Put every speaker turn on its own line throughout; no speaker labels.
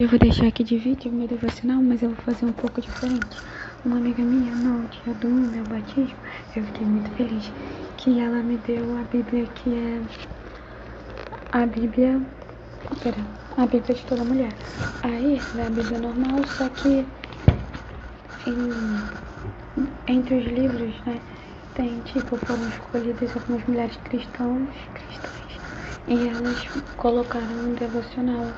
Eu vou deixar aqui de vídeo meu devocional, mas eu vou fazer um pouco diferente. Uma amiga minha, no dia do meu batismo, eu fiquei muito feliz que ela me deu a Bíblia, que é a Bíblia de toda mulher. Aí, é a Bíblia normal, só que entre os livros, né, tem foram escolhidas algumas mulheres cristãs, e elas colocaram um devocional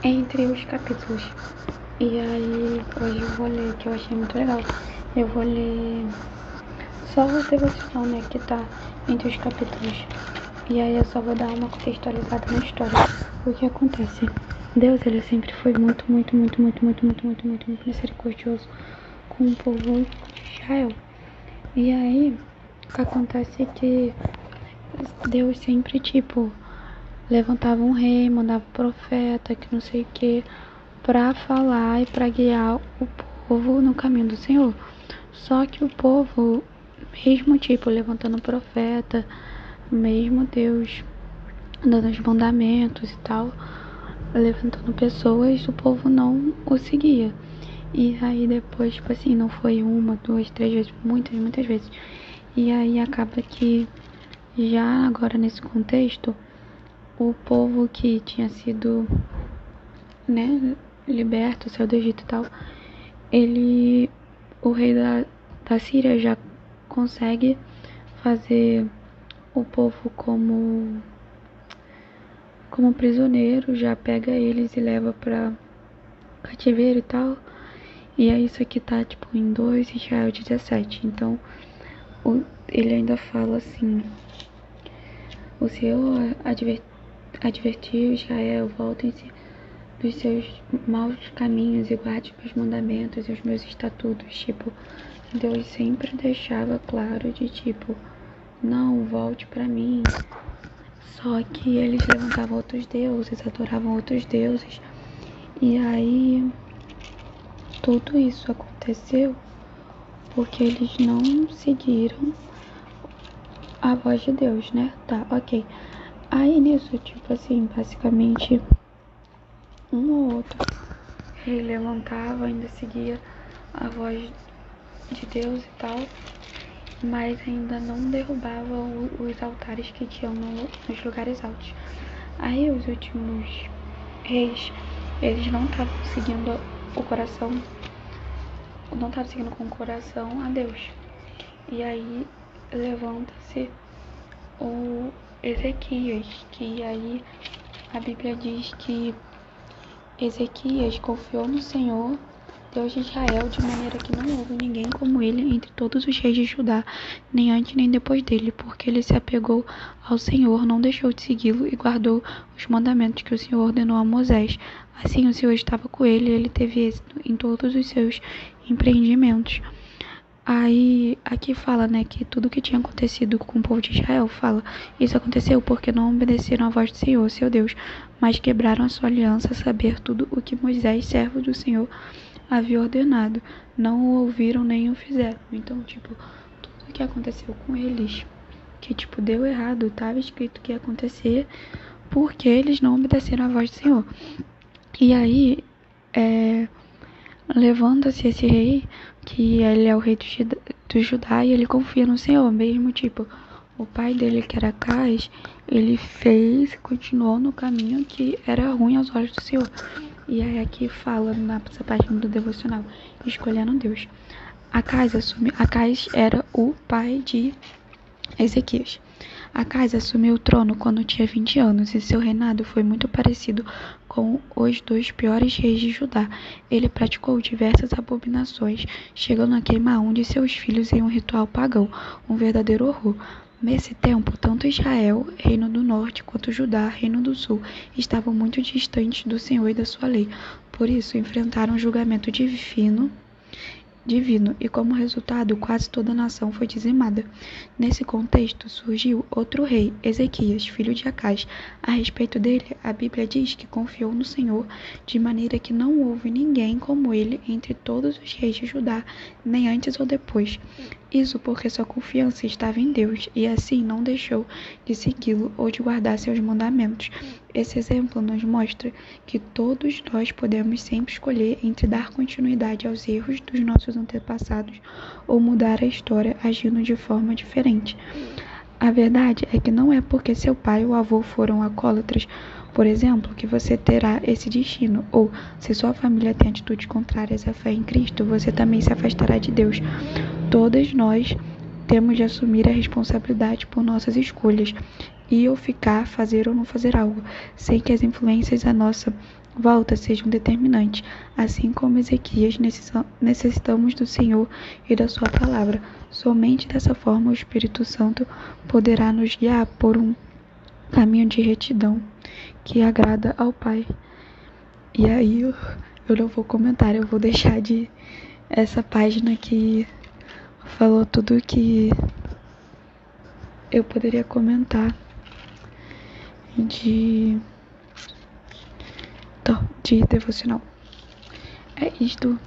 entre os capítulos. E aí, hoje eu vou ler, que eu achei muito legal. Eu vou ler só o devocional, né, que tá entre os capítulos. E aí eu só vou dar uma contextualizada na história. O que acontece? Deus, ele sempre foi muito misericordioso com o povo de Israel. E aí, o que acontece é que Deus sempre, levantava um rei, mandava um profeta, que não sei o que, pra falar e pra guiar o povo no caminho do Senhor. Só que o povo, mesmo levantando profeta, mesmo Deus dando os mandamentos e tal, levantando pessoas, o povo não o seguia. E aí depois, não foi uma, duas, três vezes, muitas vezes. E aí acaba que, já agora nesse contexto, o povo que tinha sido, né, liberto, saiu do Egito e tal, o rei da Síria já consegue fazer o povo como prisioneiro, já pega eles e leva pra cativeiro e tal. E aí isso aqui tá em 2 Israel 17. Então ele ainda fala assim: o Senhor advertiu Israel, voltem-se dos seus maus caminhos e guarde os meus mandamentos e os meus estatutos. Deus sempre deixava claro de não, volte pra mim. Só que eles levantavam outros deuses, adoravam outros deuses. E aí tudo isso aconteceu porque eles não seguiram a voz de Deus, né? Tá, ok. Aí nisso, basicamente um ou outro rei levantava, ainda seguia a voz de Deus e tal, mas ainda não derrubava os altares que tinham nos lugares altos. Aí os últimos reis, eles não estavam seguindo o coração, não estavam seguindo com o coração a Deus. E aí levanta-se o Ezequias, que aí a Bíblia diz que Ezequias confiou no Senhor, Deus de Israel, de maneira que não houve ninguém como ele entre todos os reis de Judá, nem antes nem depois dele, porque ele se apegou ao Senhor, não deixou de segui-lo e guardou os mandamentos que o Senhor ordenou a Moisés. Assim o Senhor estava com ele e ele teve êxito em todos os seus empreendimentos. Aí, aqui fala, né, que tudo que tinha acontecido com o povo de Israel, isso aconteceu porque não obedeceram à voz do Senhor, seu Deus, mas quebraram a sua aliança, saber tudo o que Moisés, servo do Senhor, havia ordenado. Não o ouviram nem o fizeram. Então, tudo que aconteceu com eles, que, deu errado, estava escrito que ia acontecer, porque eles não obedeceram à voz do Senhor. E aí, levanta-se esse rei, que ele é o rei do Judá, e ele confia no Senhor, mesmo o pai dele, que era Acaz, ele fez, continuou no caminho que era ruim aos olhos do Senhor. E aí aqui fala, nessa página do devocional, escolhendo Deus. Acaz era o pai de Ezequias. Acaz assumiu o trono quando tinha 20 anos e seu reinado foi muito parecido com os dos piores reis de Judá. Ele praticou diversas abominações, chegando a queimar um de seus filhos em um ritual pagão, um verdadeiro horror. Nesse tempo, tanto Israel, reino do norte, quanto Judá, reino do sul, estavam muito distantes do Senhor e da sua lei. Por isso, enfrentaram um julgamento divino, e como resultado quase toda a nação foi dizimada. Nesse contexto surgiu outro rei, Ezequias, filho de Acaz. A respeito dele, a Bíblia diz que confiou no Senhor, de maneira que não houve ninguém como ele entre todos os reis de Judá, nem antes ou depois. Isso porque sua confiança estava em Deus e assim não deixou de segui-lo ou de guardar seus mandamentos. Esse exemplo nos mostra que todos nós podemos sempre escolher entre dar continuidade aos erros dos nossos antepassados ou mudar a história agindo de forma diferente. A verdade é que não é porque seu pai ou avô foram alcoólatras, por exemplo, que você terá esse destino, ou se sua família tem atitudes contrárias à fé em Cristo, você também se afastará de Deus. Todas nós temos de assumir a responsabilidade por nossas escolhas, ir ou ficar, fazer ou não fazer algo, sem que as influências à nossa volta sejam determinantes. Assim como Ezequias, necessitamos do Senhor e da sua palavra. Somente dessa forma o Espírito Santo poderá nos guiar por um caminho de retidão que agrada ao Pai. E aí eu não vou comentar, eu vou deixar de essa página que falou tudo que eu poderia comentar de devocional. É isto.